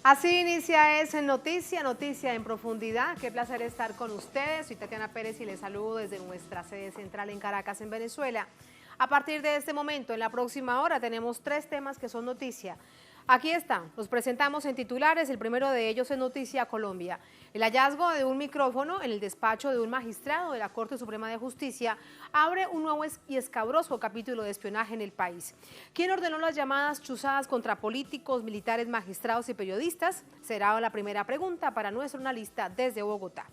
Así inicia Noticia en Profundidad. Qué placer estar con ustedes. Soy Tatiana Pérez y les saludo desde nuestra sede central en Caracas, en Venezuela. A partir de este momento, en la próxima hora, tenemos 3 temas que son noticia. Aquí están, los presentamos en titulares. El primero de ellos es Noticia Colombia. El hallazgo de un micrófono en el despacho de un magistrado de la Corte Suprema de Justicia abre un nuevo y escabroso capítulo de espionaje en el país. ¿Quién ordenó las llamadas chuzadas contra políticos, militares, magistrados y periodistas? Será la primera pregunta para nuestro analista desde Bogotá.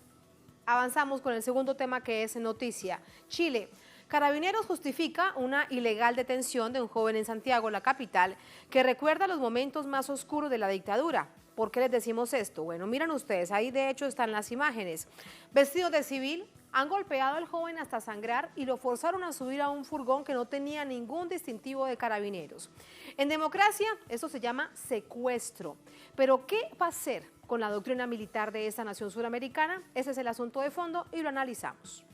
Avanzamos con el segundo tema, que es noticia. Chile. Carabineros justifica una ilegal detención de un joven en Santiago, la capital, que recuerda los momentos más oscuros de la dictadura. ¿Por qué les decimos esto? Bueno, miren ustedes, ahí de hecho están las imágenes. Vestidos de civil, han golpeado al joven hasta sangrar y lo forzaron a subir a un furgón que no tenía ningún distintivo de carabineros. En democracia, esto se llama secuestro. Pero, ¿qué va a hacer con la doctrina militar de esta nación suramericana? Ese es el asunto de fondo y lo analizamos.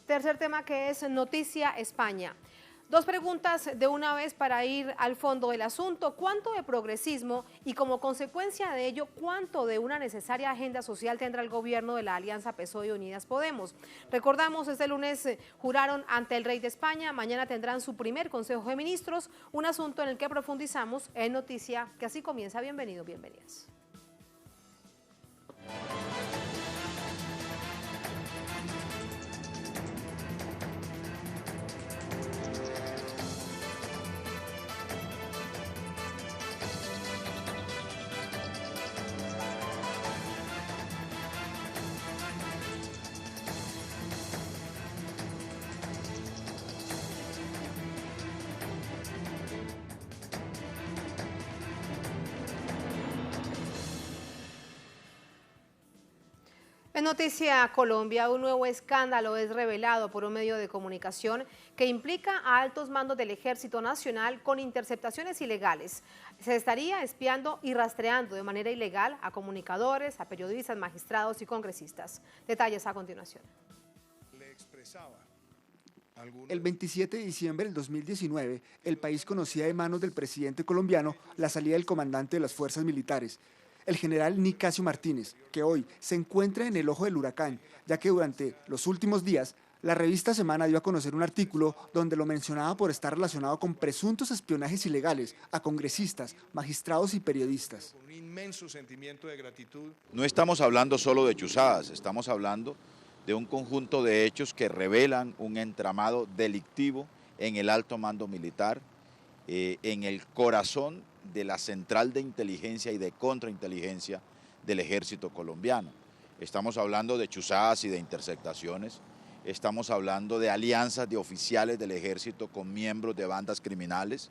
Tercer tema, que es Noticia España. 2 preguntas de una vez para ir al fondo del asunto. ¿Cuánto de progresismo y, como consecuencia de ello, cuánto de una necesaria agenda social tendrá el gobierno de la Alianza PSOE y Unidas Podemos? Recordamos, este lunes juraron ante el rey de España, mañana tendrán su primer Consejo de Ministros, un asunto en el que profundizamos en Noticia, que así comienza. Bienvenidos, bienvenidas. En Noticia Colombia, un nuevo escándalo es revelado por un medio de comunicación que implica a altos mandos del Ejército Nacional con interceptaciones ilegales. Se estaría espiando y rastreando de manera ilegal a comunicadores, a periodistas, magistrados y congresistas. Detalles a continuación. El 27 de diciembre del 2019, el país conocía de manos del presidente colombiano la salida del comandante de las fuerzas militares, el general Nicasio Martínez, que hoy se encuentra en el ojo del huracán, ya que durante los últimos días la revista Semana dio a conocer un artículo donde lo mencionaba por estar relacionado con presuntos espionajes ilegales a congresistas, magistrados y periodistas. No estamos hablando solo de chuzadas, estamos hablando de un conjunto de hechos que revelan un entramado delictivo en el alto mando militar, en el corazón de la central de inteligencia y de contrainteligencia del ejército colombiano. Estamos hablando de chuzadas y de interceptaciones, estamos hablando de alianzas de oficiales del ejército con miembros de bandas criminales,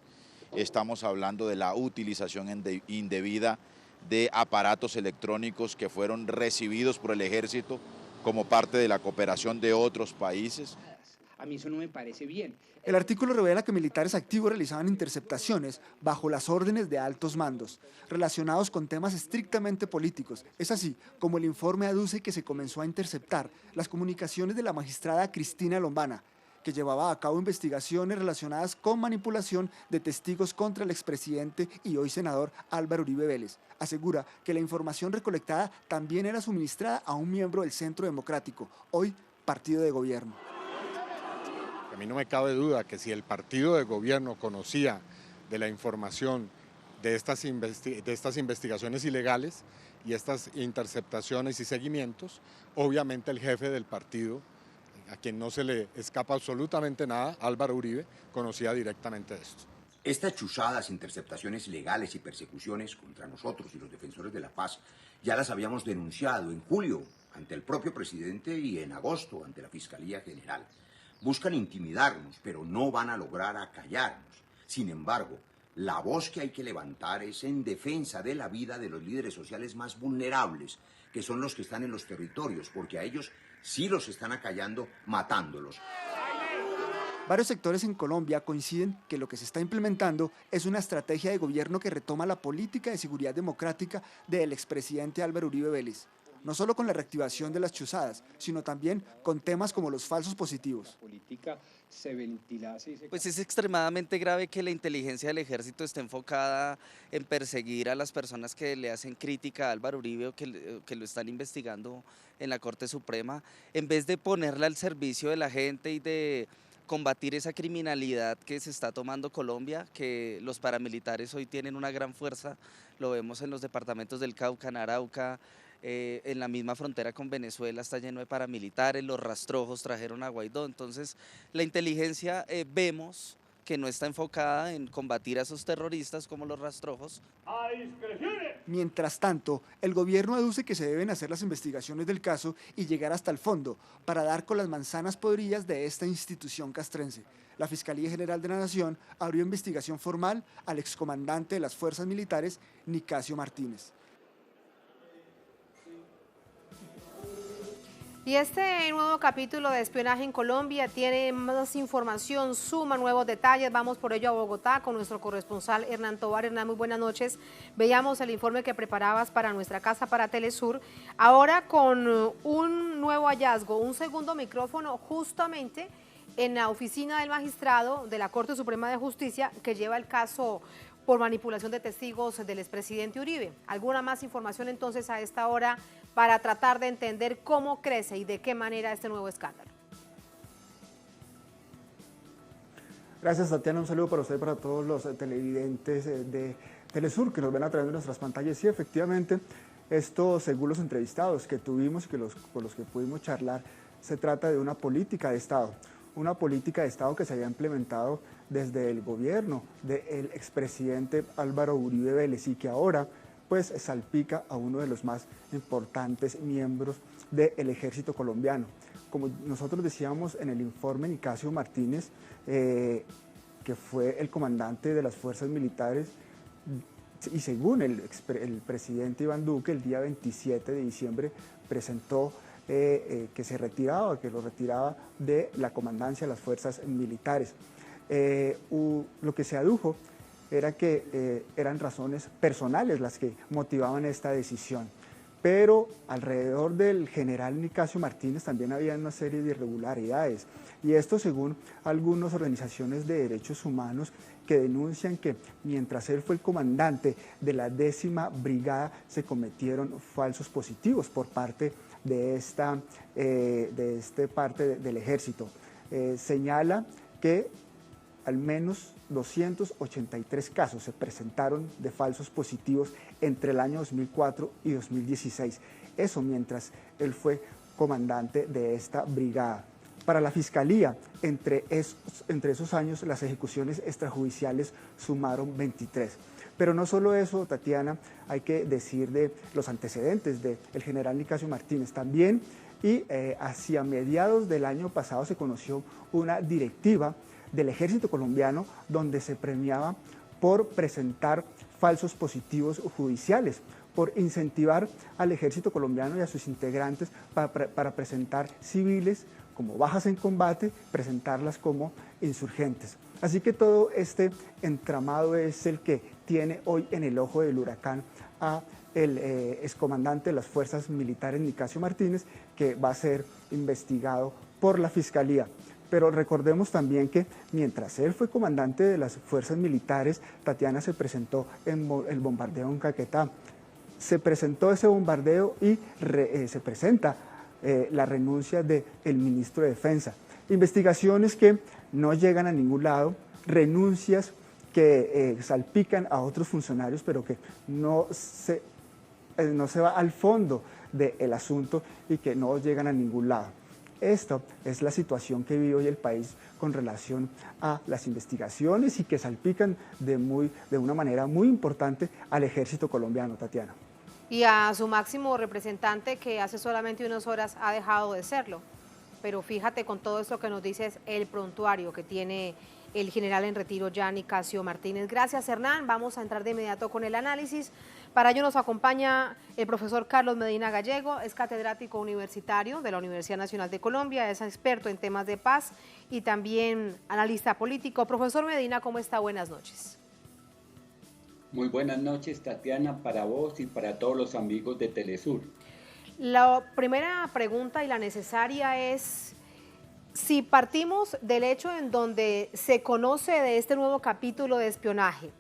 estamos hablando de la utilización indebida de aparatos electrónicos que fueron recibidos por el ejército como parte de la cooperación de otros países. A mí eso no me parece bien. El artículo revela que militares activos realizaban interceptaciones bajo las órdenes de altos mandos, relacionados con temas estrictamente políticos. Es así como el informe aduce que se comenzó a interceptar las comunicaciones de la magistrada Cristina Lombana, que llevaba a cabo investigaciones relacionadas con manipulación de testigos contra el expresidente y hoy senador Álvaro Uribe Vélez. Asegura que la información recolectada también era suministrada a un miembro del Centro Democrático, hoy partido de gobierno. A mí no me cabe duda que si el partido de gobierno conocía de la información de estas investigaciones ilegales y estas interceptaciones y seguimientos, obviamente el jefe del partido, a quien no se le escapa absolutamente nada, Álvaro Uribe, conocía directamente esto. Estas chuzadas, interceptaciones ilegales y persecuciones contra nosotros y los defensores de la paz ya las habíamos denunciado en julio ante el propio presidente y en agosto ante la Fiscalía General. Buscan intimidarnos, pero no van a lograr acallarnos. Sin embargo, la voz que hay que levantar es en defensa de la vida de los líderes sociales más vulnerables, que son los que están en los territorios, porque a ellos sí los están acallando, matándolos. Varios sectores en Colombia coinciden que lo que se está implementando es una estrategia de gobierno que retoma la política de seguridad democrática del expresidente Álvaro Uribe Vélez. no solo con la reactivación de las chuzadas, sino también con temas como los falsos positivos. Pues es extremadamente grave que la inteligencia del ejército esté enfocada en perseguir a las personas que le hacen crítica a Álvaro Uribe o que lo están investigando en la Corte Suprema, en vez de ponerla al servicio de la gente y de combatir esa criminalidad que se está tomando Colombia, que los paramilitares hoy tienen una gran fuerza, lo vemos en los departamentos del Cauca, en Arauca, en la misma frontera con Venezuela está lleno de paramilitares, los rastrojos trajeron a Guaidó, entonces la inteligencia vemos que no está enfocada en combatir a esos terroristas como los rastrojos. Mientras tanto, el gobierno aduce que se deben hacer las investigaciones del caso y llegar hasta el fondo para dar con las manzanas podridas de esta institución castrense. La Fiscalía General de la Nación abrió investigación formal al excomandante de las Fuerzas Militares, Nicasio Martínez. Y este nuevo capítulo de espionaje en Colombia tiene más información, suma nuevos detalles. Vamos por ello a Bogotá con nuestro corresponsal Hernán Tovar. Hernán, muy buenas noches. Veíamos el informe que preparabas para nuestra casa, para Telesur. Ahora con un nuevo hallazgo, un segundo micrófono justamente en la oficina del magistrado de la Corte Suprema de Justicia que lleva el caso por manipulación de testigos del expresidente Uribe. ¿Alguna más información entonces a esta hora para tratar de entender cómo crece y de qué manera este nuevo escándalo? Gracias, Tatiana. Un saludo para usted y para todos los televidentes de Telesur que nos ven a través de nuestras pantallas. Sí, efectivamente, esto, según los entrevistados que tuvimos y con los que pudimos charlar, se trata de una política de Estado. Una política de Estado que se había implementado desde el gobierno del expresidente Álvaro Uribe Vélez y que ahora pues salpica a uno de los más importantes miembros del ejército colombiano. Como nosotros decíamos en el informe, Nicasio Martínez, que fue el comandante de las fuerzas militares, y según el presidente Iván Duque, el día 27 de diciembre presentó que lo retiraba de la comandancia de las fuerzas militares. Lo que se adujo era que eran razones personales las que motivaban esta decisión, pero alrededor del general Nicasio Martínez también había una serie de irregularidades, y esto según algunas organizaciones de derechos humanos que denuncian que mientras él fue el comandante de la 10ª Brigada se cometieron falsos positivos por parte de esta parte del ejército. Señala que al menos 283 casos se presentaron de falsos positivos entre el año 2004 y 2016. Eso mientras él fue comandante de esta brigada. Para la Fiscalía, entre esos años, las ejecuciones extrajudiciales sumaron 23. Pero no solo eso, Tatiana, hay que decir de los antecedentes del general Nicasio Martínez también, y hacia mediados del año pasado se conoció una directiva del ejército colombiano donde se premiaba por presentar falsos positivos judiciales, por incentivar al ejército colombiano y a sus integrantes para presentar civiles como bajas en combate, presentarlas como insurgentes. Así que todo este entramado es el que tiene hoy en el ojo del huracán a el excomandante de las fuerzas militares Nicasio Martínez, que va a ser investigado por la Fiscalía. Pero recordemos también que mientras él fue comandante de las fuerzas militares, Tatiana, se presentó en el bombardeo en Caquetá. Se presentó ese bombardeo y se presenta la renuncia del ministro de Defensa. Investigaciones que no llegan a ningún lado, renuncias que salpican a otros funcionarios, pero que no se va al fondo del asunto y que no llegan a ningún lado. Esta es la situación que vive hoy el país con relación a las investigaciones y que salpican de una manera muy importante al ejército colombiano, Tatiana. Y a su máximo representante, que hace solamente unas horas ha dejado de serlo. Pero fíjate con todo esto que nos dices, el prontuario que tiene el general en retiro ya, Nicasio Martínez. Gracias, Hernán. Vamos a entrar de inmediato con el análisis. Para ello nos acompaña el profesor Carlos Medina Gallego, es catedrático universitario de la Universidad Nacional de Colombia, es experto en temas de paz y también analista político. Profesor Medina, ¿cómo está? Buenas noches. Muy buenas noches, Tatiana, para vos y para todos los amigos de Telesur. La primera pregunta y la necesaria es, si partimos del hecho en donde se conoce de este nuevo capítulo de espionaje,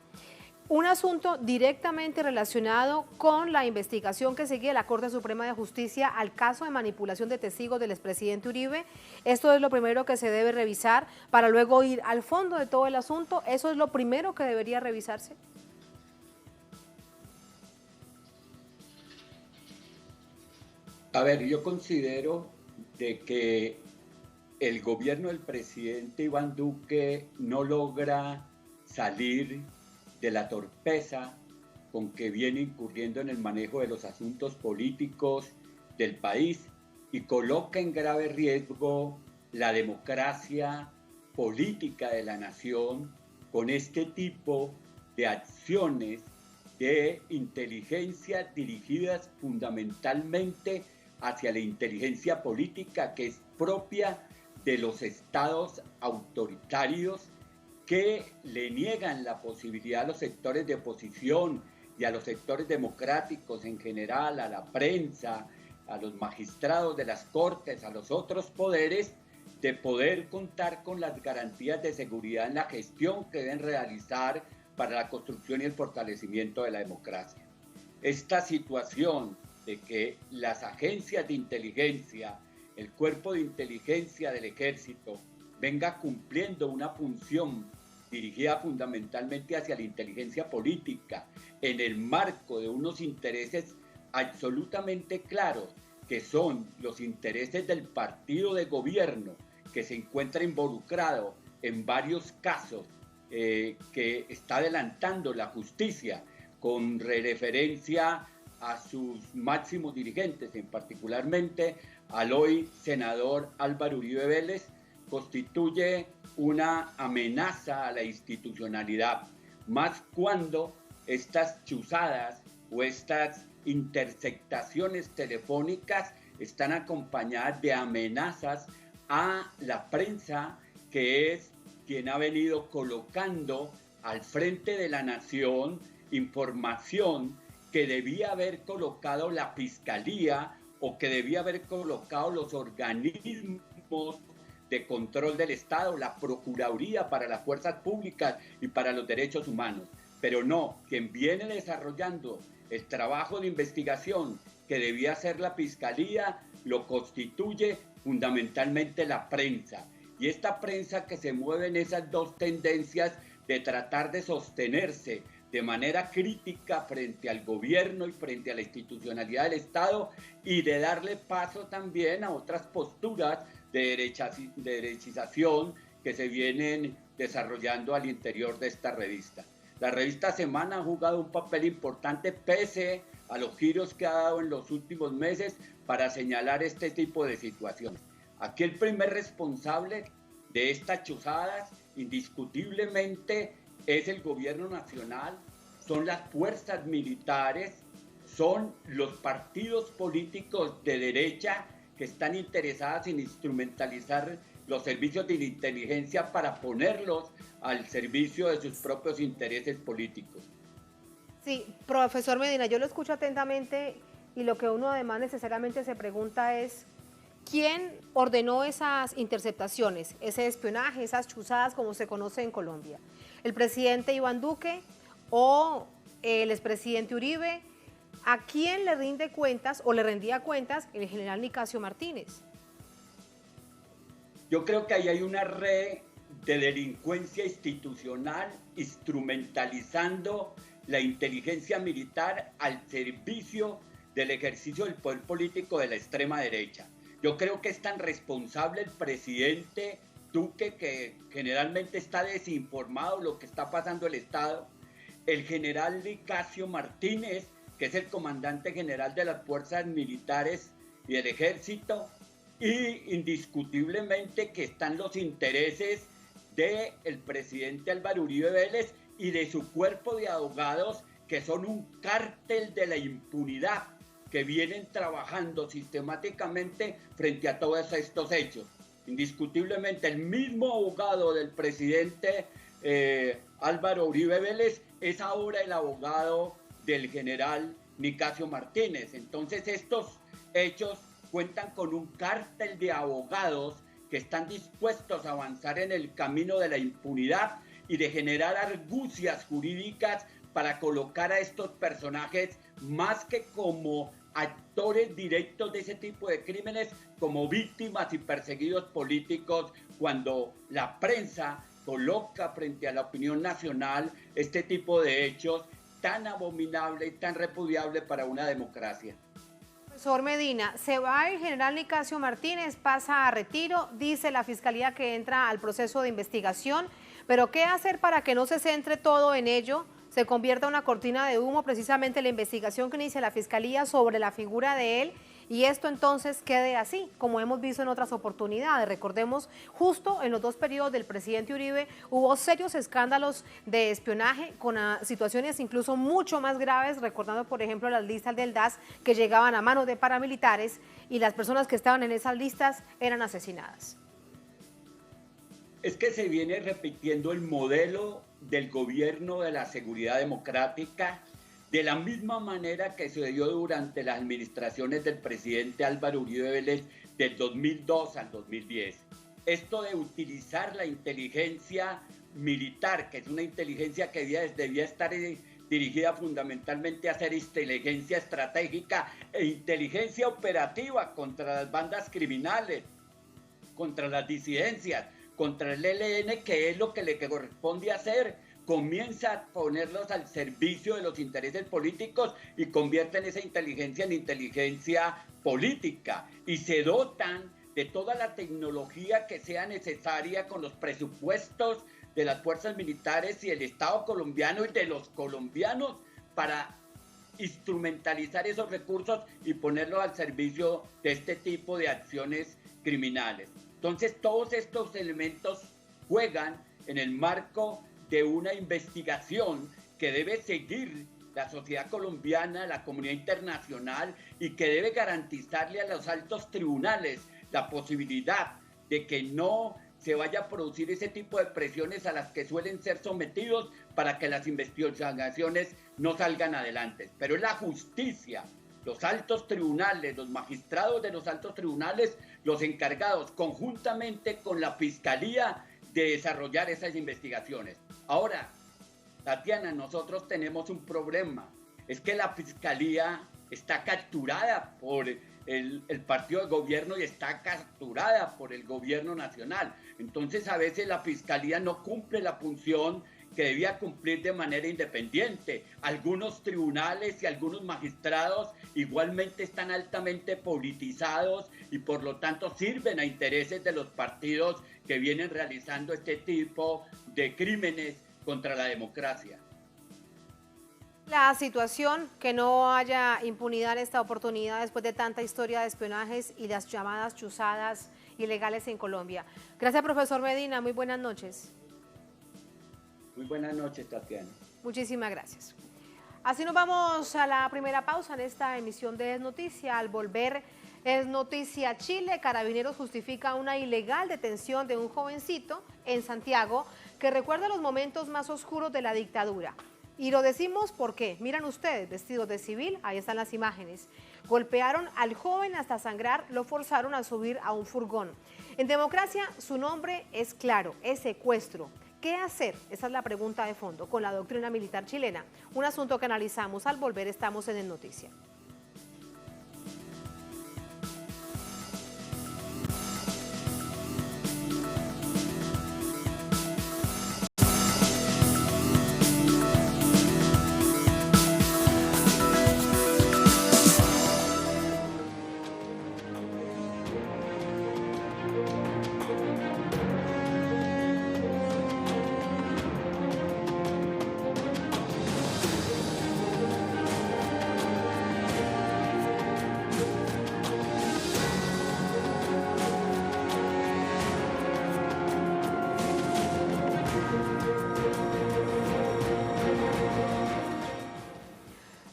un asunto directamente relacionado con la investigación que sigue la Corte Suprema de Justicia al caso de manipulación de testigos del expresidente Uribe, esto es lo primero que se debe revisar para luego ir al fondo de todo el asunto. ¿Eso es lo primero que debería revisarse? A ver, yo considero de que el gobierno del presidente Iván Duque no logra salir de la torpeza con que viene incurriendo en el manejo de los asuntos políticos del país y coloca en grave riesgo la democracia política de la nación con este tipo de acciones de inteligencia dirigidas fundamentalmente hacia la inteligencia política que es propia de los estados autoritarios que le niegan la posibilidad a los sectores de oposición y a los sectores democráticos en general, a la prensa, a los magistrados de las cortes, a los otros poderes, de poder contar con las garantías de seguridad en la gestión que deben realizar para la construcción y el fortalecimiento de la democracia. Esta situación de que las agencias de inteligencia, el cuerpo de inteligencia del ejército, venga cumpliendo una función dirigida fundamentalmente hacia la inteligencia política en el marco de unos intereses absolutamente claros, que son los intereses del partido de gobierno, que se encuentra involucrado en varios casos que está adelantando la justicia con referencia a sus máximos dirigentes, en particularmente al hoy senador Álvaro Uribe Vélez, constituye una amenaza a la institucionalidad, más cuando estas chuzadas o estas interceptaciones telefónicas están acompañadas de amenazas a la prensa, que es quien ha venido colocando al frente de la nación información que debía haber colocado la Fiscalía o que debía haber colocado los organismos de control del Estado, la Procuraduría para las Fuerzas Públicas y para los Derechos Humanos. Pero no, quien viene desarrollando el trabajo de investigación que debía hacer la Fiscalía, lo constituye fundamentalmente la prensa. Y esta prensa que se mueve en esas dos tendencias de tratar de sostenerse de manera crítica frente al gobierno y frente a la institucionalidad del Estado y de darle paso también a otras posturas de derechización que se vienen desarrollando al interior de esta revista. La revista Semana ha jugado un papel importante pese a los giros que ha dado en los últimos meses para señalar este tipo de situaciones. Aquí el primer responsable de estas chuzadas indiscutiblemente es el gobierno nacional, son las fuerzas militares, son los partidos políticos de derecha que están interesadas en instrumentalizar los servicios de inteligencia para ponerlos al servicio de sus propios intereses políticos. Sí, profesor Medina, yo lo escucho atentamente y lo que uno además necesariamente se pregunta es ¿quién ordenó esas interceptaciones, ese espionaje, esas chuzadas como se conoce en Colombia? ¿El presidente Iván Duque o el expresidente Uribe? ¿A quién le rinde cuentas o le rendía cuentas el general Nicasio Martínez? Yo creo que ahí hay una red de delincuencia institucional instrumentalizando la inteligencia militar al servicio del ejercicio del poder político de la extrema derecha. Yo creo que es tan responsable el presidente Duque, que generalmente está desinformado de lo que está pasando en el Estado, el general Nicasio Martínez, que es el comandante general de las fuerzas militares y del ejército, y indiscutiblemente que están los intereses del presidente Álvaro Uribe Vélez y de su cuerpo de abogados, que son un cártel de la impunidad, que vienen trabajando sistemáticamente frente a todos estos hechos. Indiscutiblemente el mismo abogado del presidente Álvaro Uribe Vélez es ahora el abogado del general Nicasio Martínez. Entonces estos hechos cuentan con un cártel de abogados que están dispuestos a avanzar en el camino de la impunidad y de generar argucias jurídicas para colocar a estos personajes más que como actores directos de ese tipo de crímenes, como víctimas y perseguidos políticos, cuando la prensa coloca frente a la opinión nacional este tipo de hechos tan abominable y tan repudiable para una democracia. Profesor Medina, se va el general Nicasio Martínez, pasa a retiro, dice la Fiscalía que entra al proceso de investigación, pero ¿qué hacer para que no se centre todo en ello? Se convierta en una cortina de humo precisamente la investigación que inicia la Fiscalía sobre la figura de él y esto entonces quede así, como hemos visto en otras oportunidades. Recordemos, justo en los 2 periodos del presidente Uribe hubo serios escándalos de espionaje con situaciones incluso mucho más graves, recordando por ejemplo las listas del DAS que llegaban a manos de paramilitares y las personas que estaban en esas listas eran asesinadas. Es que se viene repitiendo el modelo del gobierno de la seguridad democrática de la misma manera que se dio durante las administraciones del presidente Álvaro Uribe Vélez del 2002 al 2010. Esto de utilizar la inteligencia militar, que es una inteligencia que debía estar dirigida fundamentalmente a hacer inteligencia estratégica e inteligencia operativa contra las bandas criminales, contra las disidencias, contra el ELN, que es lo que le corresponde hacer, comienza a ponerlos al servicio de los intereses políticos y convierten esa inteligencia en inteligencia política y se dotan de toda la tecnología que sea necesaria con los presupuestos de las fuerzas militares y el Estado colombiano y de los colombianos para instrumentalizar esos recursos y ponerlos al servicio de este tipo de acciones criminales. Entonces, todos estos elementos juegan en el marco de una investigación que debe seguir la sociedad colombiana, la comunidad internacional y que debe garantizarle a los altos tribunales la posibilidad de que no se vaya a producir ese tipo de presiones a las que suelen ser sometidos para que las investigaciones no salgan adelante. Pero es la justicia, los altos tribunales, los magistrados de los altos tribunales, los encargados conjuntamente con la Fiscalía de desarrollar esas investigaciones. Ahora, Tatiana, nosotros tenemos un problema, es que la Fiscalía está capturada por el partido de gobierno y está capturada por el gobierno nacional. Entonces, a veces la Fiscalía no cumple la función que debía cumplir de manera independiente. Algunos tribunales y algunos magistrados igualmente están altamente politizados y por lo tanto sirven a intereses de los partidos que vienen realizando este tipo de crímenes contra la democracia. La situación, que no haya impunidad en esta oportunidad después de tanta historia de espionajes y las llamadas chuzadas ilegales en Colombia. Gracias, profesor Medina. Muy buenas noches. Muy buenas noches, Tatiana. Muchísimas gracias. Así nos vamos a la primera pausa en esta emisión de Es Noticia. Al volver, Es Noticia Chile. Carabineros justifica una ilegal detención de un jovencito en Santiago que recuerda los momentos más oscuros de la dictadura. Y lo decimos porque, miran ustedes, vestidos de civil, ahí están las imágenes. Golpearon al joven hasta sangrar, lo forzaron a subir a un furgón. En democracia, su nombre es claro, es secuestro. ¿Qué hacer? Esa es la pregunta de fondo con la doctrina militar chilena. Un asunto que analizamos al volver, estamos en Es Noticia.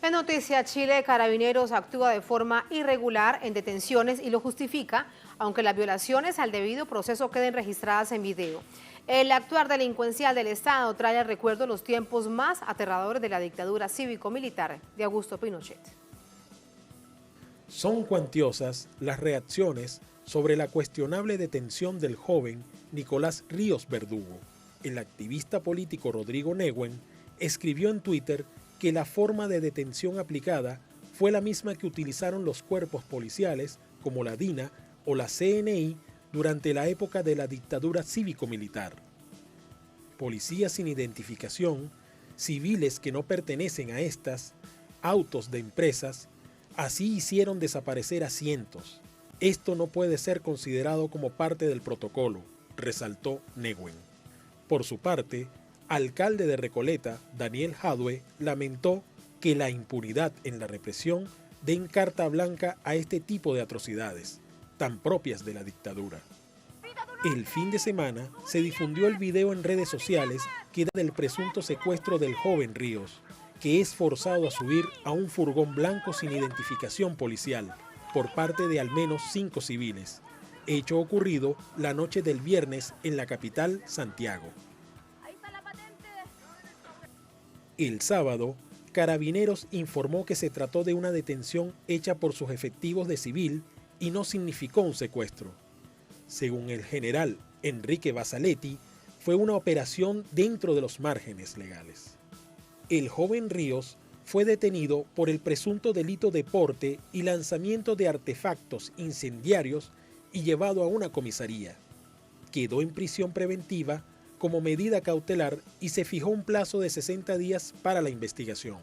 En Noticia Chile, Carabineros actúa de forma irregular en detenciones y lo justifica, aunque las violaciones al debido proceso queden registradas en video. El actuar delincuencial del Estado trae al recuerdo los tiempos más aterradores de la dictadura cívico-militar de Augusto Pinochet. Son cuantiosas las reacciones sobre la cuestionable detención del joven Nicolás Ríos Verdugo. El activista político Rodrigo Neguen escribió en Twitter que la forma de detención aplicada fue la misma que utilizaron los cuerpos policiales como la DINA o la CNI durante la época de la dictadura cívico-militar. Policías sin identificación, civiles que no pertenecen a estas, autos de empresas, así hicieron desaparecer a cientos. Esto no puede ser considerado como parte del protocolo, resaltó Neguen. Por su parte, alcalde de Recoleta, Daniel Jadue, lamentó que la impunidad en la represión den carta blanca a este tipo de atrocidades, tan propias de la dictadura. El fin de semana se difundió el video en redes sociales que da del presunto secuestro del joven Ríos, que es forzado a subir a un furgón blanco sin identificación policial por parte de al menos 5 civiles, hecho ocurrido la noche del viernes en la capital, Santiago. El sábado, Carabineros informó que se trató de una detención hecha por sus efectivos de civil y no significó un secuestro. Según el general Enrique Basaletti, fue una operación dentro de los márgenes legales. El joven Ríos fue detenido por el presunto delito de porte y lanzamiento de artefactos incendiarios y llevado a una comisaría. Quedó en prisión preventiva como medida cautelar y se fijó un plazo de 60 días para la investigación.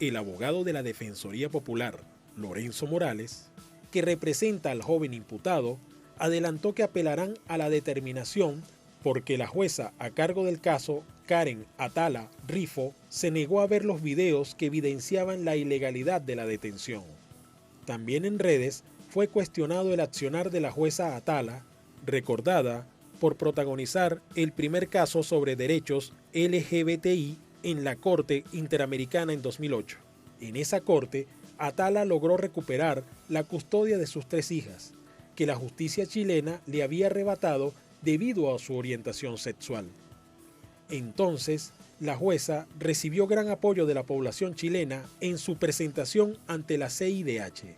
El abogado de la Defensoría Popular, Lorenzo Morales, que representa al joven imputado, adelantó que apelarán a la determinación porque la jueza a cargo del caso, Karen Atala Rifo, se negó a ver los videos que evidenciaban la ilegalidad de la detención. También en redes fue cuestionado el accionar de la jueza Atala, recordada por protagonizar el primer caso sobre derechos LGBTI en la Corte Interamericana en 2008. En esa corte, Atala logró recuperar la custodia de sus 3 hijas, que la justicia chilena le había arrebatado debido a su orientación sexual. Entonces, la jueza recibió gran apoyo de la población chilena en su presentación ante la CIDH.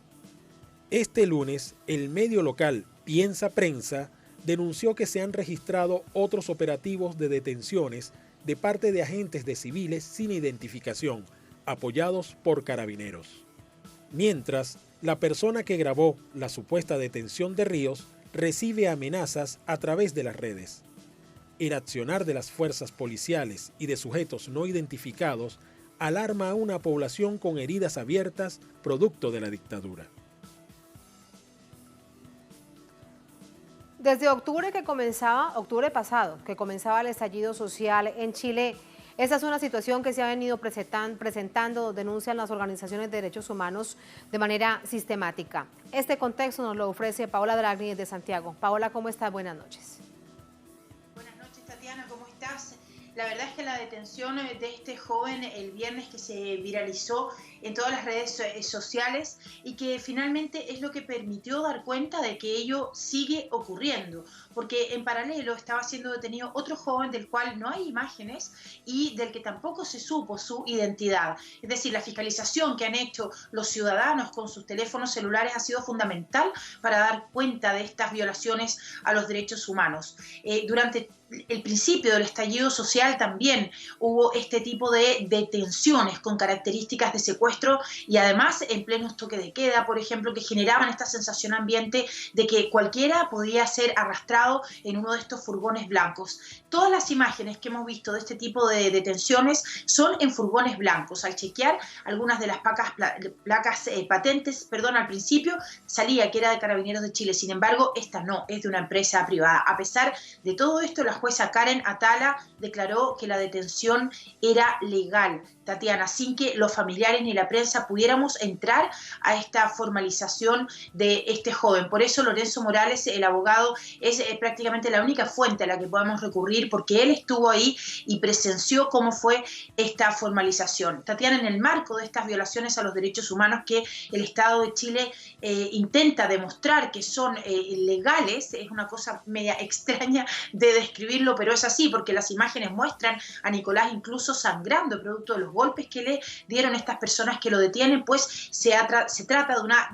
Este lunes, el medio local Piensa Prensa denunció que se han registrado otros operativos de detenciones de parte de agentes de civiles sin identificación, apoyados por Carabineros. Mientras, la persona que grabó la supuesta detención de Ríos recibe amenazas a través de las redes. El accionar de las fuerzas policiales y de sujetos no identificados alarma a una población con heridas abiertas producto de la dictadura. Desde octubre pasado, que comenzaba el estallido social en Chile, esta es una situación que se ha venido presentando, denuncian las organizaciones de derechos humanos de manera sistemática. Este contexto nos lo ofrece Paola Dragni de Santiago. Paola, ¿cómo estás? Buenas noches. Buenas noches, Tatiana, ¿cómo estás? La verdad es que la detención de este joven el viernes que se viralizó en todas las redes sociales y que finalmente es lo que permitió dar cuenta de que ello sigue ocurriendo, porque en paralelo estaba siendo detenido otro joven del cual no hay imágenes y del que tampoco se supo su identidad. Es decir, la fiscalización que han hecho los ciudadanos con sus teléfonos celulares ha sido fundamental para dar cuenta de estas violaciones a los derechos humanos. Durante el principio del estallido social también hubo este tipo de detenciones con características de secuestro y además en pleno toque de queda, por ejemplo, que generaban esta sensación ambiente de que cualquiera podía ser arrastrado en uno de estos furgones blancos. Todas las imágenes que hemos visto de este tipo de detenciones son en furgones blancos. Al chequear algunas de las placas patentes, al principio salía que era de Carabineros de Chile, sin embargo, esta no, es de una empresa privada. A pesar de todo esto, la jueza Karen Atala declaró que la detención era legal, Tatiana, sin que los familiares ni la prensa pudiéramos entrar a esta formalización de este joven. Por eso Lorenzo Morales, el abogado, es prácticamente la única fuente a la que podemos recurrir porque él estuvo ahí y presenció cómo fue esta formalización. Tatiana, en el marco de estas violaciones a los derechos humanos que el Estado de Chile intenta demostrar que son legales, es una cosa media extraña de describirlo, pero es así porque las imágenes muestran a Nicolás incluso sangrando producto de los golpes que le dieron estas personas personas que lo detienen, pues se trata de una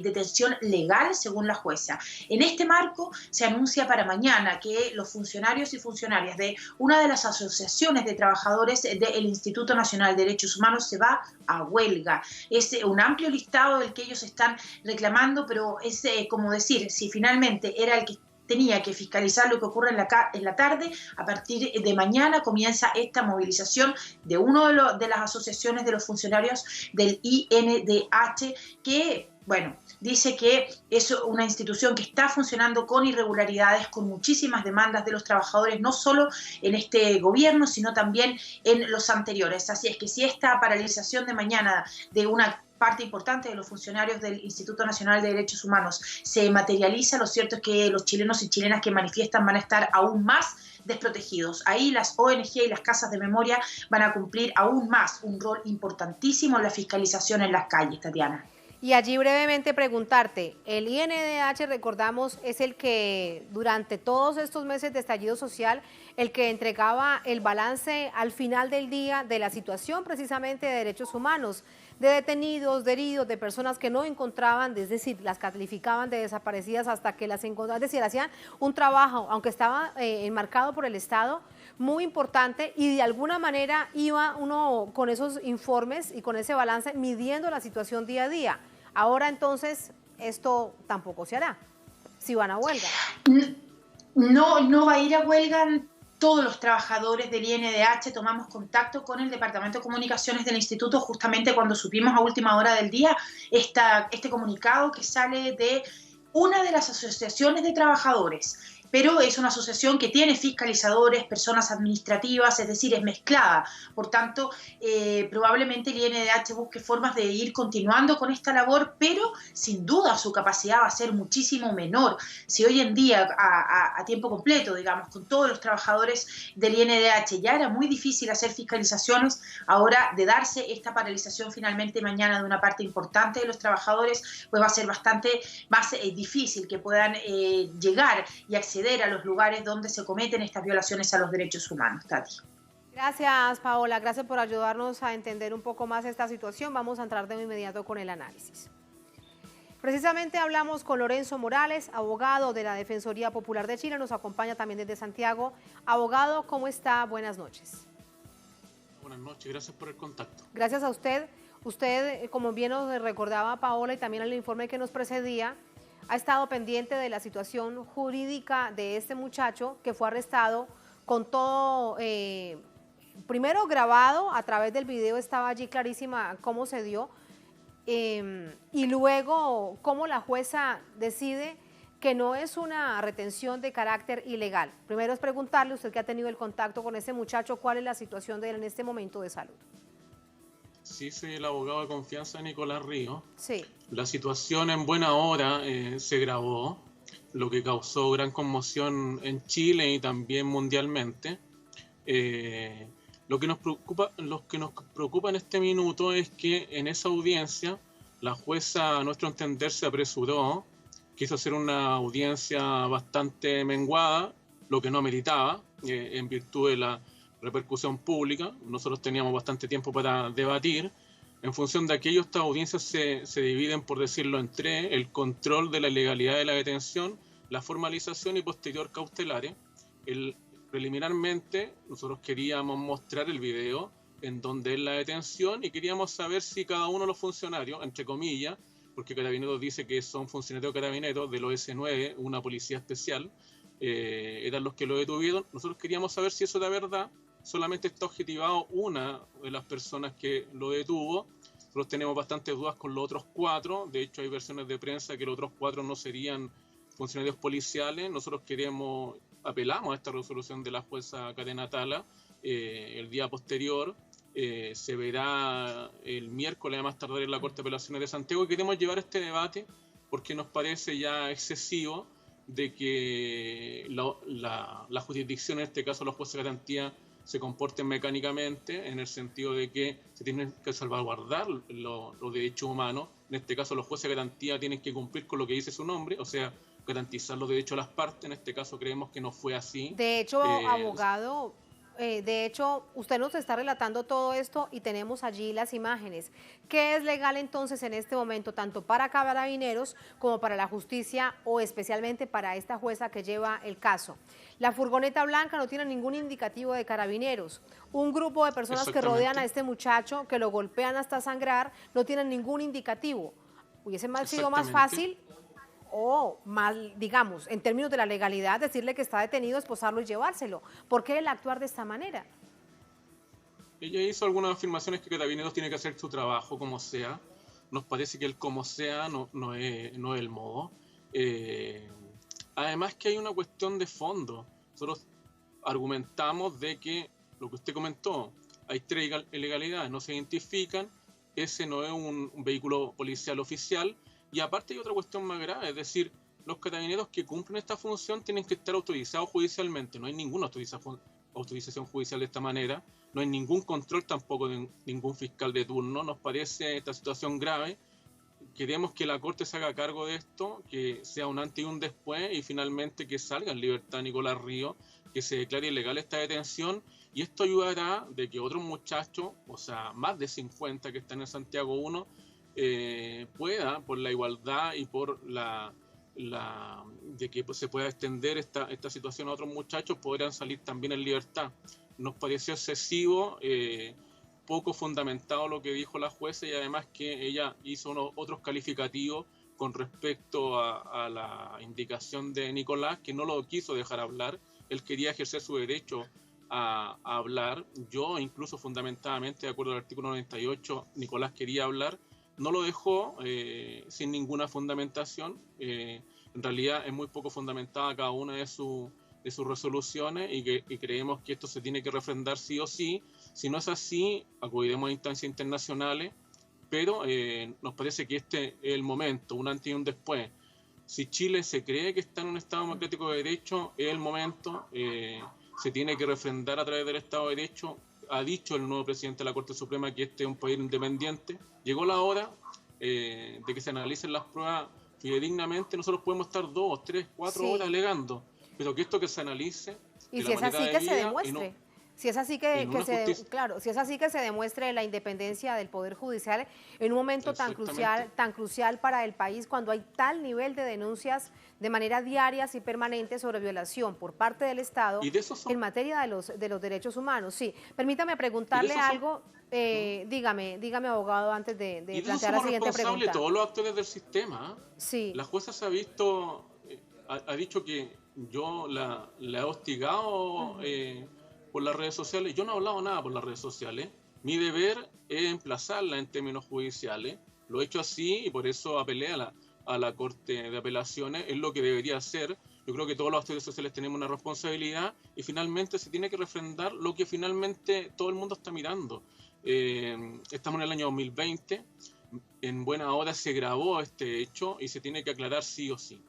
detención legal según la jueza. En este marco se anuncia para mañana que los funcionarios y funcionarias de una de las asociaciones de trabajadores del Instituto Nacional de Derechos Humanos se va a huelga. Es un amplio listado del que ellos están reclamando, pero es como decir, si finalmente era el que tenía que fiscalizar lo que ocurre en la tarde, a partir de mañana comienza esta movilización de una de las asociaciones de los funcionarios del INDH que, bueno, dice que es una institución que está funcionando con irregularidades, con muchísimas demandas de los trabajadores, no solo en este gobierno, sino también en los anteriores. Así es que si esta paralización de mañana de una parte importante de los funcionarios del Instituto Nacional de Derechos Humanos se materializa, lo cierto es que los chilenos y chilenas que manifiestan van a estar aún más desprotegidos. Ahí las ONG y las casas de memoria van a cumplir aún más un rol importantísimo en la fiscalización en las calles, Tatiana. Y allí brevemente preguntarte, el INDH, recordamos, es el que durante todos estos meses de estallido social, el que entregaba el balance al final del día de la situación precisamente de derechos humanos, de detenidos, de heridos, de personas que no encontraban, es decir, las calificaban de desaparecidas hasta que las encontraban, es decir, hacían un trabajo, aunque estaba enmarcado por el Estado, muy importante, y de alguna manera iba uno con esos informes y con ese balance midiendo la situación día a día. Ahora entonces esto tampoco se hará, si van a huelga. No va a ir a huelga todos los trabajadores del INDH. Tomamos contacto con el Departamento de Comunicaciones del Instituto justamente cuando supimos a última hora del día este comunicado que sale de una de las asociaciones de trabajadores. Pero es una asociación que tiene fiscalizadores, personas administrativas, es decir, es mezclada. Por tanto, probablemente el INDH busque formas de ir continuando con esta labor, pero sin duda su capacidad va a ser muchísimo menor. Si hoy en día, a tiempo completo, digamos, con todos los trabajadores del INDH ya era muy difícil hacer fiscalizaciones, ahora de darse esta paralización finalmente mañana de una parte importante de los trabajadores, pues va a ser bastante más difícil que puedan llegar y acceder a los lugares donde se cometen estas violaciones a los derechos humanos. Tati. Gracias, Paola. Gracias por ayudarnos a entender un poco más esta situación. Vamos a entrar de inmediato con el análisis. Precisamente hablamos con Lorenzo Morales, abogado de la Defensoría Popular de Chile. Nos acompaña también desde Santiago. Abogado, ¿cómo está? Buenas noches. Buenas noches, gracias por el contacto. Gracias a usted. Usted, como bien nos recordaba Paola y también el informe que nos precedía, ha estado pendiente de la situación jurídica de este muchacho que fue arrestado con todo, primero grabado, a través del video estaba allí clarísima cómo se dio, y luego cómo la jueza decide que no es una retención de carácter ilegal. Primero es preguntarle, usted que ha tenido el contacto con este muchacho, ¿cuál es la situación de él en este momento de salud? Sí, soy el abogado de confianza de Nicolás Ríos. Sí. La situación en buena hora se grabó, lo que causó gran conmoción en Chile y también mundialmente. Lo que nos preocupa en este minuto es que en esa audiencia la jueza, a nuestro entender, se apresuró, quiso hacer una audiencia bastante menguada, lo que no meritaba, en virtud de la repercusión pública. Nosotros teníamos bastante tiempo para debatir. En función de aquello, estas audiencias se dividen, por decirlo, en tres: el control de la legalidad de la detención, la formalización y posterior cautelares. Preliminarmente, nosotros queríamos mostrar el video en donde es la detención y queríamos saber si cada uno de los funcionarios, entre comillas, porque Carabineros dice que son funcionarios de Carabineros del OS9, una policía especial, eran los que lo detuvieron. Nosotros queríamos saber si eso era verdad. Solamente está objetivado una de las personas que lo detuvo. Nosotros tenemos bastantes dudas con los otros 4. De hecho, hay versiones de prensa que los otros 4 no serían funcionarios policiales. Nosotros apelamos a esta resolución de la jueza Karen Atala el día posterior. Se verá el miércoles a más tardar en la Corte de Apelaciones de Santiago, y queremos llevar este debate porque nos parece ya excesivo de que la jurisdicción, en este caso los jueces de garantía, se comporten mecánicamente, en el sentido de que se tienen que salvaguardar los derechos humanos. En este caso los jueces de garantía tienen que cumplir con lo que dice su nombre, o sea, garantizar los derechos a las partes. En este caso creemos que no fue así. De hecho, abogado, de hecho, usted nos está relatando todo esto y tenemos allí las imágenes. ¿Qué es legal entonces en este momento, tanto para Carabineros como para la justicia o especialmente para esta jueza que lleva el caso? La furgoneta blanca no tiene ningún indicativo de Carabineros. Un grupo de personas que rodean a este muchacho, que lo golpean hasta sangrar, no tienen ningún indicativo. Hubiese sido más fácil o más, digamos, en términos de la legalidad, decirle que está detenido, esposarlo y llevárselo. ¿Por qué el actuar de esta manera? Ella hizo algunas afirmaciones que Carabineros tiene que hacer su trabajo como sea. Nos parece que el como sea no es el modo. Además que hay una cuestión de fondo. Nosotros argumentamos de que lo que usted comentó, hay 3 ilegalidades, no se identifican, ese no es un vehículo policial oficial. Y aparte hay otra cuestión más grave, es decir, los carabineros que cumplen esta función tienen que estar autorizados judicialmente. No hay ninguna autorización judicial de esta manera, no hay ningún control tampoco de ningún fiscal de turno. Nos parece esta situación grave. Queremos que la Corte se haga cargo de esto, que sea un antes y un después, y finalmente que salga en libertad Nicolás Ríos, que se declare ilegal esta detención, y esto ayudará de que otros muchachos, o sea, más de 50 que están en Santiago 1, pueda, por la igualdad y por de que se pueda extender esta situación a otros muchachos, podrán salir también en libertad. Nos pareció excesivo, poco fundamentado lo que dijo la jueza, y además que ella hizo otros calificativos con respecto a la indicación de Nicolás, que no lo quiso dejar hablar. Él quería ejercer su derecho a hablar. Yo, incluso fundamentadamente, de acuerdo al artículo 98, Nicolás quería hablar. No lo dejó sin ninguna fundamentación. En realidad es muy poco fundamentada cada una de sus resoluciones, y creemos que esto se tiene que refrendar sí o sí. Si no es así, acudiremos a instancias internacionales, pero nos parece que este es el momento, un antes y un después. Si Chile se cree que está en un Estado democrático de derecho, es el momento, se tiene que refrendar a través del Estado de Derecho. Ha dicho el nuevo presidente de la Corte Suprema que este es un poder independiente. Llegó la hora de que se analicen las pruebas fidedignamente. Nosotros podemos estar 2, 3, 4 horas alegando, pero que esto que se analice. Y si es así, que se demuestre. Si es así si es así que se demuestre la independencia del Poder Judicial en un momento tan crucial para el país, cuando hay tal nivel de denuncias de manera diaria y permanente sobre violación por parte del Estado en materia de los derechos humanos. Sí, permítame preguntarle algo, dígame abogado, antes de plantear la siguiente pregunta. De todos los actores del sistema. Sí. La jueza se ha visto, ha dicho que yo la he hostigado por las redes sociales. Yo no he hablado nada por las redes sociales. Mi deber es emplazarla en términos judiciales. Lo he hecho así y por eso apelé a la Corte de Apelaciones. Es lo que debería hacer. Yo creo que todos los actores sociales tenemos una responsabilidad, y finalmente se tiene que refrendar lo que finalmente todo el mundo está mirando. Estamos en el año 2020. En buena hora se grabó este hecho y se tiene que aclarar sí o sí.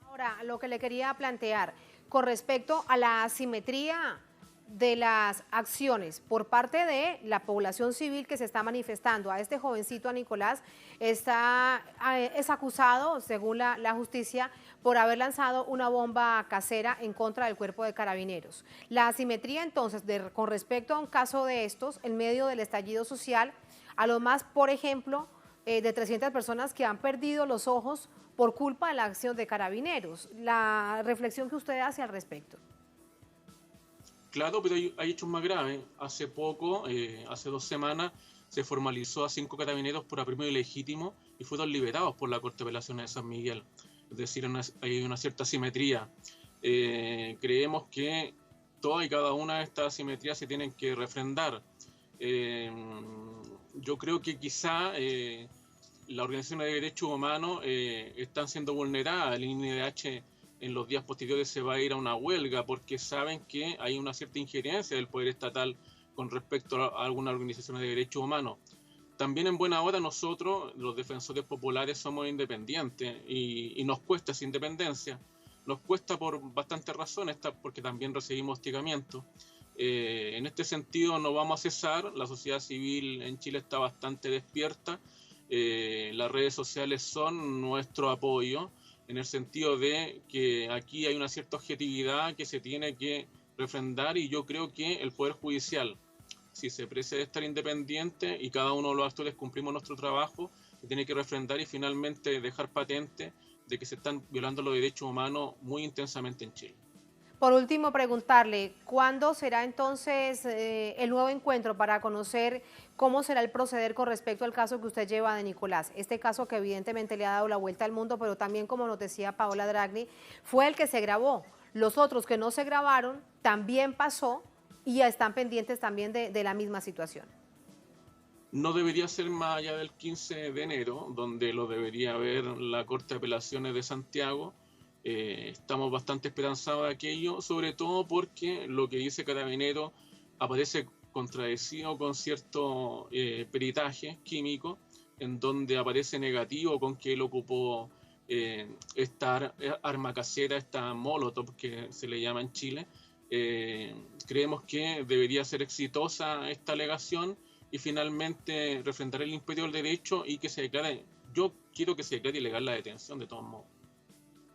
Ahora, lo que le quería plantear con respecto a la asimetría de las acciones por parte de la población civil que se está manifestando. A este jovencito, a Nicolás, es acusado, según la justicia, por haber lanzado una bomba casera en contra del cuerpo de Carabineros. La asimetría, entonces, con respecto a un caso de estos, en medio del estallido social, a lo más, por ejemplo, de 300 personas que han perdido los ojos por culpa de la acción de Carabineros. La reflexión que usted hace al respecto. Claro, pero hay hechos más graves. Hace poco, hace 2 semanas, se formalizó a 5 carabineros por apremio ilegítimo y fueron liberados por la Corte de Apelaciones de San Miguel. Es decir, hay una cierta asimetría. Creemos que toda y cada una de estas asimetrías se tienen que refrendar. Yo creo que quizá las organizaciones de derechos humanos están siendo vulneradas. El INDH en los días posteriores se va a ir a una huelga porque saben que hay una cierta injerencia del poder estatal con respecto a algunas organizaciones de derechos humanos. También en buena hora nosotros, los defensores populares, somos independientes y nos cuesta esa independencia. Nos cuesta por bastantes razones, porque también recibimos hostigamiento. En este sentido no vamos a cesar. La sociedad civil en Chile está bastante despierta. Las redes sociales son nuestro apoyo, en el sentido de que aquí hay una cierta objetividad que se tiene que refrendar, y yo creo que el Poder Judicial, si se precia de estar independiente y cada uno de los actores cumplimos nuestro trabajo, tiene que refrendar y finalmente dejar patente de que se están violando los derechos humanos muy intensamente en Chile. Por último, preguntarle, ¿cuándo será entonces el nuevo encuentro para conocer cómo será el proceder con respecto al caso que usted lleva de Nicolás? Este caso que evidentemente le ha dado la vuelta al mundo, pero también, como nos decía Paola Dragni, fue el que se grabó. Los otros que no se grabaron también pasó y ya están pendientes también de la misma situación. No debería ser más allá del 15 de enero, donde lo debería ver la Corte de Apelaciones de Santiago. Estamos bastante esperanzados de aquello, sobre todo porque lo que dice Carabineros aparece contradecido con cierto peritaje químico, en donde aparece negativo con que él ocupó esta arma casera, esta molotov que se le llama en Chile. Creemos que debería ser exitosa esta alegación y finalmente refrendar el imperio del derecho y que se declare, yo quiero que se declare ilegal la detención de todos modos.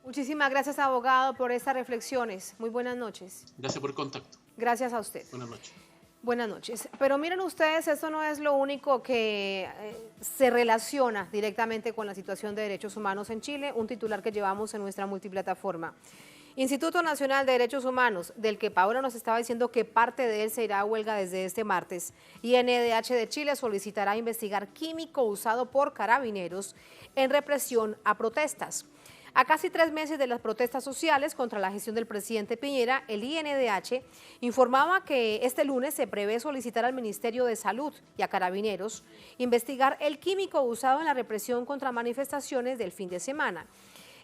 Muchísimas gracias, abogado, por estas reflexiones. Muy buenas noches. Gracias por el contacto. Gracias a usted. Buenas noches. Buenas noches. Pero miren ustedes, esto no es lo único que se relaciona directamente con la situación de derechos humanos en Chile, un titular que llevamos en nuestra multiplataforma. Instituto Nacional de Derechos Humanos, del que Paola nos estaba diciendo que parte de él se irá a huelga desde este martes. INDH de Chile solicitará investigar químico usado por carabineros en represión a protestas. A casi 3 meses de las protestas sociales contra la gestión del presidente Piñera, el INDH informaba que este lunes se prevé solicitar al Ministerio de Salud y a Carabineros investigar el químico usado en la represión contra manifestaciones del fin de semana.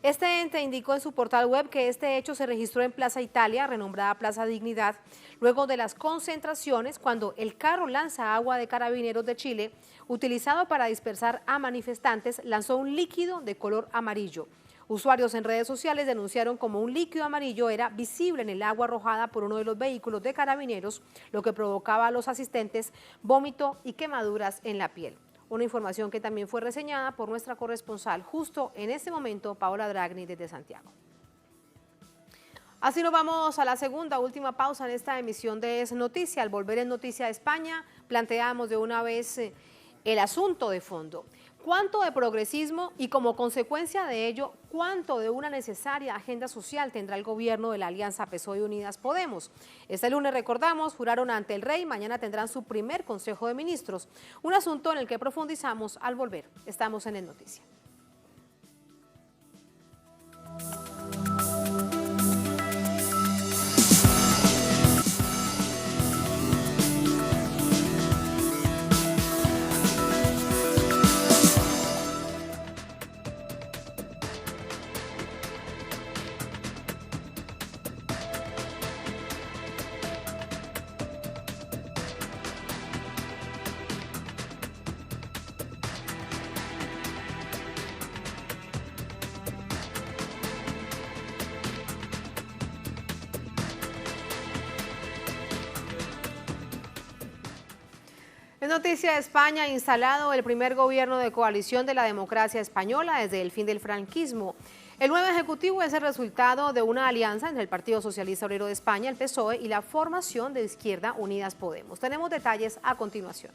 Este ente indicó en su portal web que este hecho se registró en Plaza Italia, renombrada Plaza Dignidad, luego de las concentraciones cuando el carro lanza agua de Carabineros de Chile, utilizado para dispersar a manifestantes, lanzó un líquido de color amarillo. Usuarios en redes sociales denunciaron como un líquido amarillo era visible en el agua arrojada por uno de los vehículos de Carabineros, lo que provocaba a los asistentes vómito y quemaduras en la piel. Una información que también fue reseñada por nuestra corresponsal justo en este momento, Paola Dragni, desde Santiago. Así nos vamos a la segunda, última pausa en esta emisión de Es Noticia. Al volver en Noticia España, planteamos de una vez el asunto de fondo. ¿Cuánto de progresismo y como consecuencia de ello, cuánto de una necesaria agenda social tendrá el gobierno de la Alianza PSOE y Unidas Podemos? Este lunes, recordamos, juraron ante el rey, mañana tendrán su primer Consejo de Ministros, un asunto en el que profundizamos al volver. Estamos en Es Noticia. En Noticia de España, instalado el primer gobierno de coalición de la democracia española desde el fin del franquismo. El nuevo ejecutivo es el resultado de una alianza entre el Partido Socialista Obrero de España, el PSOE, y la formación de Izquierda Unidas Podemos. Tenemos detalles a continuación.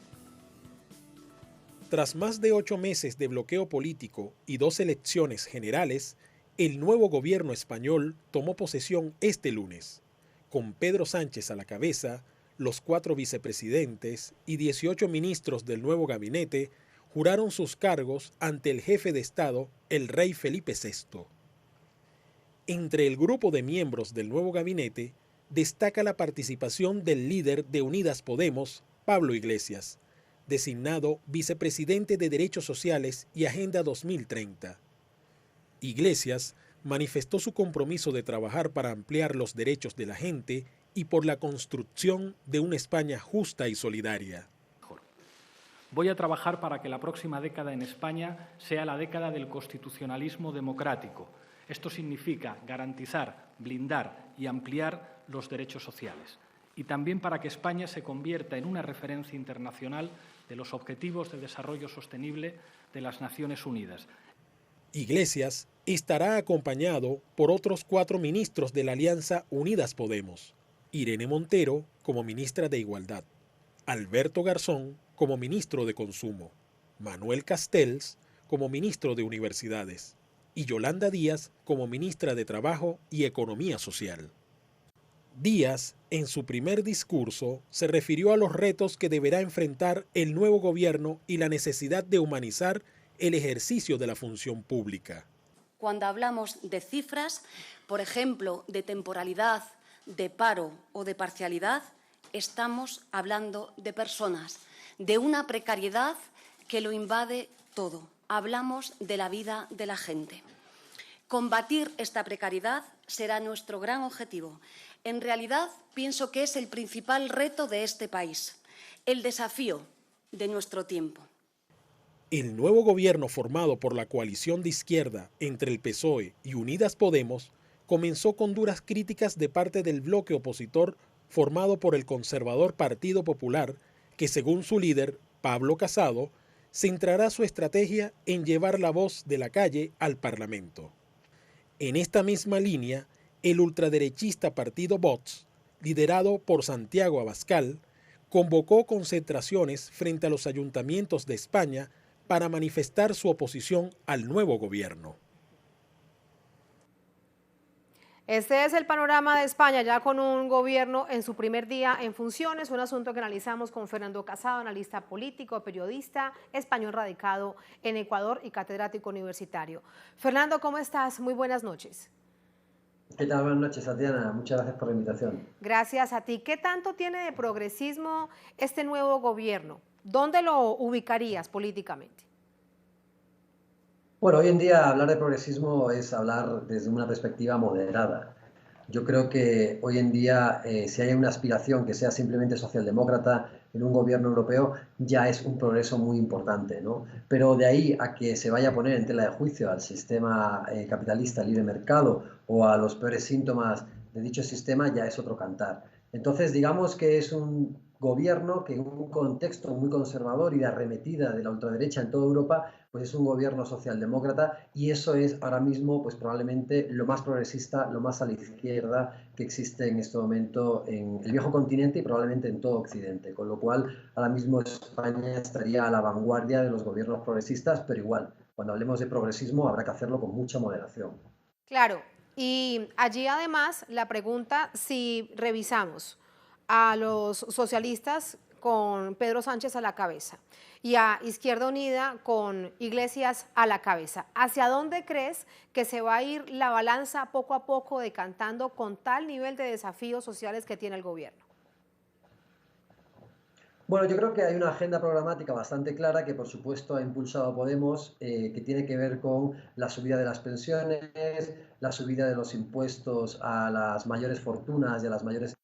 Tras más de 8 meses de bloqueo político y 2 elecciones generales, el nuevo gobierno español tomó posesión este lunes, con Pedro Sánchez a la cabeza. Los 4 vicepresidentes y 18 ministros del nuevo gabinete juraron sus cargos ante el jefe de Estado, el rey Felipe VI. Entre el grupo de miembros del nuevo gabinete destaca la participación del líder de Unidas Podemos, Pablo Iglesias, designado vicepresidente de Derechos Sociales y Agenda 2030. Iglesias manifestó su compromiso de trabajar para ampliar los derechos de la gente y por la construcción de una España justa y solidaria. Voy a trabajar para que la próxima década en España sea la década del constitucionalismo democrático. Esto significa garantizar, blindar y ampliar los derechos sociales. Y también para que España se convierta en una referencia internacional de los Objetivos de Desarrollo Sostenible de las Naciones Unidas. Iglesias estará acompañado por otros 4 ministros de la Alianza Unidas Podemos. Irene Montero como ministra de Igualdad, Alberto Garzón como ministro de Consumo, Manuel Castells como ministro de Universidades y Yolanda Díaz como ministra de Trabajo y Economía Social. Díaz, en su primer discurso, se refirió a los retos que deberá enfrentar el nuevo gobierno y la necesidad de humanizar el ejercicio de la función pública. Cuando hablamos de cifras, por ejemplo, de temporalidad, de paro o de parcialidad, estamos hablando de personas, de una precariedad que lo invade todo. Hablamos de la vida de la gente. Combatir esta precariedad será nuestro gran objetivo. En realidad, pienso que es el principal reto de este país, el desafío de nuestro tiempo. El nuevo gobierno formado por la coalición de izquierda entre el PSOE y Unidas Podemos comenzó con duras críticas de parte del bloque opositor formado por el conservador Partido Popular, que según su líder, Pablo Casado, centrará su estrategia en llevar la voz de la calle al Parlamento. En esta misma línea, el ultraderechista partido Vox, liderado por Santiago Abascal, convocó concentraciones frente a los ayuntamientos de España para manifestar su oposición al nuevo gobierno. Este es el panorama de España, ya con un gobierno en su primer día en funciones, un asunto que analizamos con Fernando Casado, analista político, periodista, español radicado en Ecuador y catedrático universitario. Fernando, ¿cómo estás? Muy buenas noches. ¿Qué tal? Buenas noches, Tatiana. Muchas gracias por la invitación. Gracias a ti. ¿Qué tanto tiene de progresismo este nuevo gobierno? ¿Dónde lo ubicarías políticamente? Bueno, hoy en día hablar de progresismo es hablar desde una perspectiva moderada. Yo creo que hoy en día, si hay una aspiración que sea simplemente socialdemócrata en un gobierno europeo, ya es un progreso muy importante, ¿no? Pero de ahí a que se vaya a poner en tela de juicio al sistema capitalista libre mercado o a los peores síntomas de dicho sistema, ya es otro cantar. Entonces, digamos que es un gobierno que en un contexto muy conservador y de arremetida de la ultraderecha en toda Europa, pues es un gobierno socialdemócrata y eso es ahora mismo pues probablemente lo más progresista, lo más a la izquierda que existe en este momento en el viejo continente y probablemente en todo Occidente, con lo cual ahora mismo España estaría a la vanguardia de los gobiernos progresistas, pero igual, cuando hablemos de progresismo habrá que hacerlo con mucha moderación. Claro, y allí además la pregunta, si revisamos a los socialistas con Pedro Sánchez a la cabeza y a Izquierda Unida con Iglesias a la cabeza, ¿hacia dónde crees que se va a ir la balanza poco a poco decantando con tal nivel de desafíos sociales que tiene el gobierno? Bueno, yo creo que hay una agenda programática bastante clara que, por supuesto, ha impulsado Podemos, que tiene que ver con la subida de las pensiones, la subida de los impuestos a las mayores fortunas y a las mayores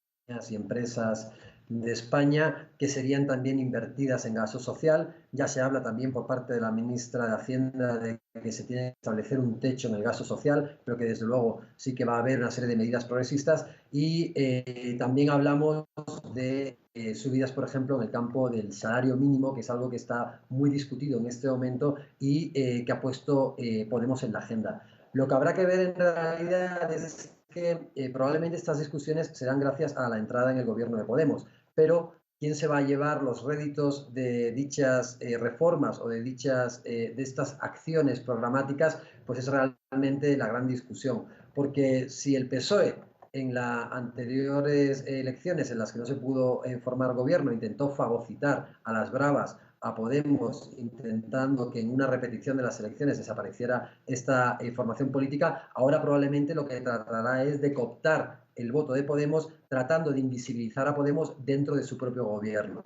y empresas de España, que serían también invertidas en gasto social. Ya se habla también por parte de la ministra de Hacienda de que se tiene que establecer un techo en el gasto social, pero que desde luego sí que va a haber una serie de medidas progresistas. Y también hablamos de subidas, por ejemplo, en el campo del salario mínimo, que es algo que está muy discutido en este momento y que ha puesto Podemos en la agenda. Lo que habrá que ver en realidad es que probablemente estas discusiones serán gracias a la entrada en el gobierno de Podemos, pero quién se va a llevar los réditos de dichas reformas o de estas acciones programáticas, pues es realmente la gran discusión, porque si el PSOE en las anteriores elecciones en las que no se pudo formar gobierno intentó fagocitar a las bravas a Podemos, intentando que en una repetición de las elecciones desapareciera esta formación política, ahora probablemente lo que tratará es de cooptar el voto de Podemos, tratando de invisibilizar a Podemos dentro de su propio gobierno.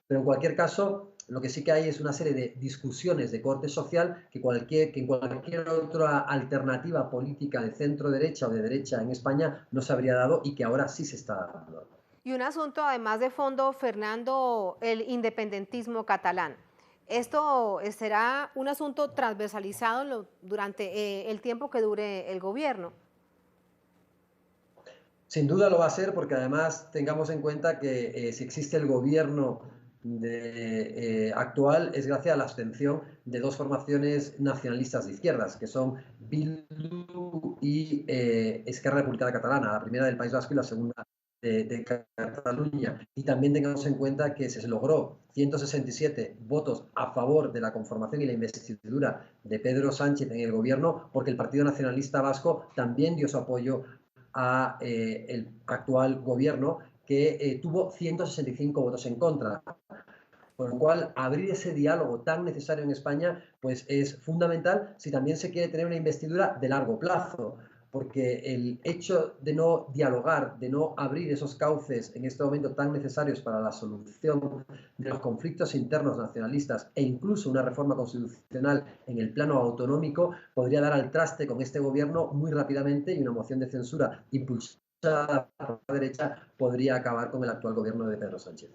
Pero en cualquier caso, lo que sí que hay es una serie de discusiones de corte social que en cualquier otra alternativa política de centro-derecha o de derecha en España no se habría dado y que ahora sí se está dando. Y un asunto además de fondo, Fernando, el independentismo catalán. ¿Esto será un asunto transversalizado durante el tiempo que dure el gobierno? Sin duda lo va a ser, porque además tengamos en cuenta que si existe el gobierno actual es gracias a la abstención de dos formaciones nacionalistas de izquierdas, que son Bildu y Esquerra Republicana Catalana, la primera del País Vasco y la segunda de Cataluña, y también tengamos en cuenta que se logró 167 votos a favor de la conformación y la investidura de Pedro Sánchez en el gobierno, porque el Partido Nacionalista Vasco también dio su apoyo a el actual gobierno, que tuvo 165 votos en contra. Con lo cual, abrir ese diálogo tan necesario en España pues es fundamental si también se quiere tener una investidura de largo plazo, porque el hecho de no dialogar, de no abrir esos cauces en este momento tan necesarios para la solución de los conflictos internos nacionalistas e incluso una reforma constitucional en el plano autonómico, podría dar al traste con este gobierno muy rápidamente, y una moción de censura impulsada por la derecha podría acabar con el actual gobierno de Pedro Sánchez.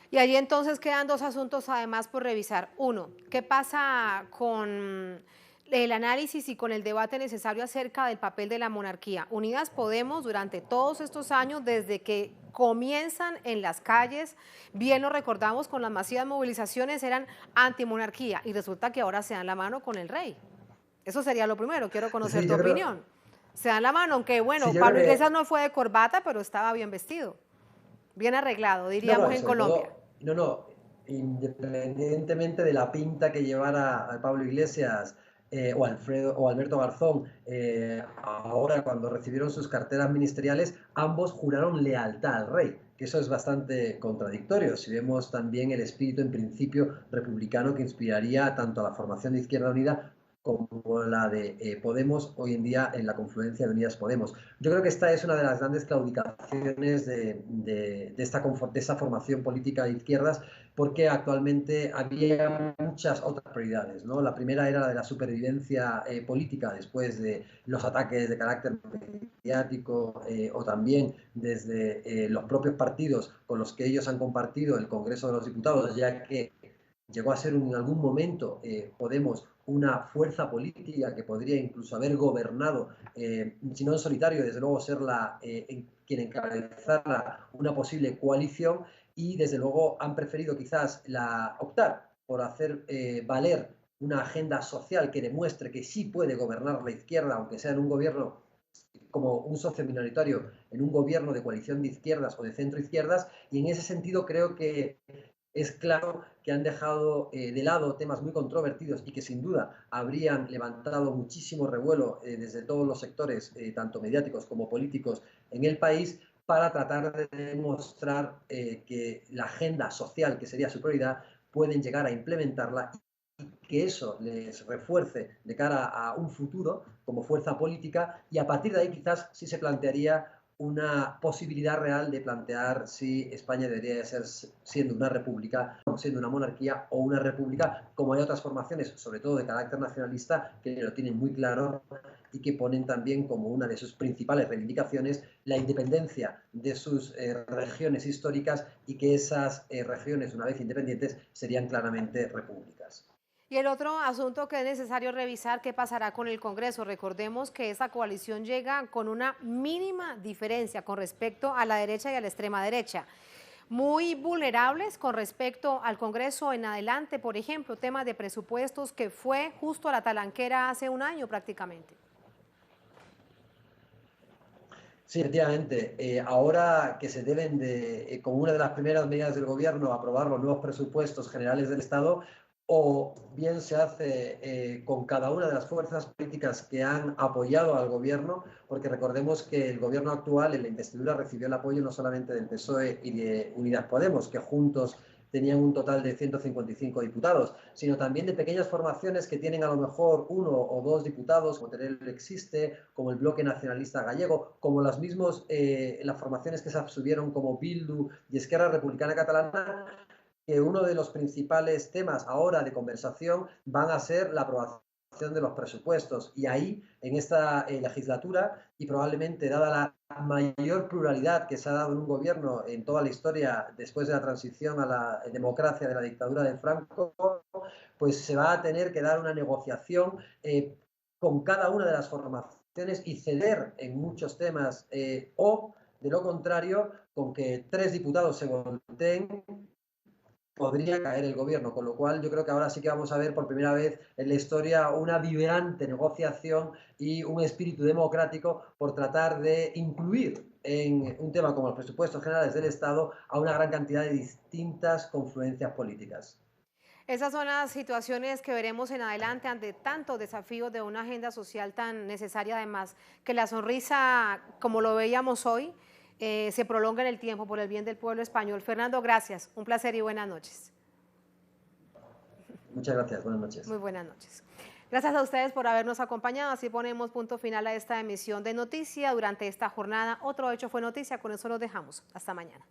Y allí entonces quedan dos asuntos además por revisar. Uno, ¿qué pasa con el análisis y con el debate necesario acerca del papel de la monarquía? Unidas Podemos durante todos estos años, desde que comienzan en las calles, bien lo recordamos, con las masivas movilizaciones, eran antimonarquía, y resulta que ahora se dan la mano con el rey. Eso sería lo primero, quiero conocer tu opinión. Se dan la mano, aunque bueno, Pablo Iglesias no fue de corbata, pero estaba bien vestido, bien arreglado, diríamos en Colombia. Independientemente de la pinta que llevara a Pablo Iglesias o Alberto Garzón, ahora cuando recibieron sus carteras ministeriales, ambos juraron lealtad al rey, que eso es bastante contradictorio, si vemos también el espíritu en principio republicano que inspiraría tanto a la formación de Izquierda Unida como la de Podemos hoy en día en la confluencia de Unidas Podemos. Yo creo que esta es una de las grandes claudicaciones de esta formación política de izquierdas, porque actualmente había muchas otras prioridades, ¿no? La primera era la de la supervivencia política después de los ataques de carácter mediático o también desde los propios partidos con los que ellos han compartido el Congreso de los Diputados, ya que llegó a ser en algún momento Podemos una fuerza política que podría incluso haber gobernado, si no en solitario, desde luego ser quien encabezara una posible coalición, y desde luego han preferido quizás optar por hacer valer una agenda social que demuestre que sí puede gobernar la izquierda, aunque sea en un gobierno como un socio minoritario, en un gobierno de coalición de izquierdas o de centro-izquierdas, y en ese sentido creo que es claro que han dejado de lado temas muy controvertidos y que sin duda habrían levantado muchísimo revuelo desde todos los sectores, tanto mediáticos como políticos, en el país, para tratar de demostrar que la agenda social, que sería su prioridad, pueden llegar a implementarla y que eso les refuerce de cara a un futuro como fuerza política, y a partir de ahí quizás sí se plantearía una posibilidad real de plantear si España debería de ser siendo una república, siendo una monarquía o una república, como hay otras formaciones, sobre todo de carácter nacionalista, que lo tienen muy claro y que ponen también como una de sus principales reivindicaciones la independencia de sus regiones históricas, y que esas regiones, una vez independientes, serían claramente repúblicas. Y el otro asunto que es necesario revisar, ¿qué pasará con el Congreso? Recordemos que esa coalición llega con una mínima diferencia con respecto a la derecha y a la extrema derecha. Muy vulnerables con respecto al Congreso en adelante, por ejemplo, temas de presupuestos, que fue justo a la talanquera hace un año prácticamente. Sí, efectivamente. Ahora que se deben como una de las primeras medidas del Gobierno, aprobar los nuevos presupuestos generales del Estado, o bien se hace con cada una de las fuerzas políticas que han apoyado al gobierno, porque recordemos que el gobierno actual en la investidura recibió el apoyo no solamente del PSOE y de Unidas Podemos, que juntos tenían un total de 155 diputados, sino también de pequeñas formaciones que tienen a lo mejor 1 o 2 diputados, como Teruel Existe, como el Bloque Nacionalista Gallego, como las formaciones que se abstuvieron como Bildu y Esquerra Republicana Catalana, que uno de los principales temas ahora de conversación van a ser la aprobación de los presupuestos. Y ahí, en esta legislatura, y probablemente dada la mayor pluralidad que se ha dado en un gobierno en toda la historia después de la transición a la democracia de la dictadura de Franco, pues se va a tener que dar una negociación con cada una de las formaciones y ceder en muchos temas, o, de lo contrario, con que 3 diputados se volteen, podría caer el gobierno, con lo cual yo creo que ahora sí que vamos a ver por primera vez en la historia una vibrante negociación y un espíritu democrático por tratar de incluir en un tema como los presupuestos generales del Estado a una gran cantidad de distintas confluencias políticas. Esas son las situaciones que veremos en adelante ante tantos desafíos de una agenda social tan necesaria, además que la sonrisa, como lo veíamos hoy, se prolonga en el tiempo por el bien del pueblo español. Fernando, gracias, un placer y buenas noches. Muchas gracias, buenas noches. Muy buenas noches. Gracias a ustedes por habernos acompañado. Así ponemos punto final a esta emisión de Noticia. Durante esta jornada, otro hecho fue noticia. Con eso los dejamos. Hasta mañana.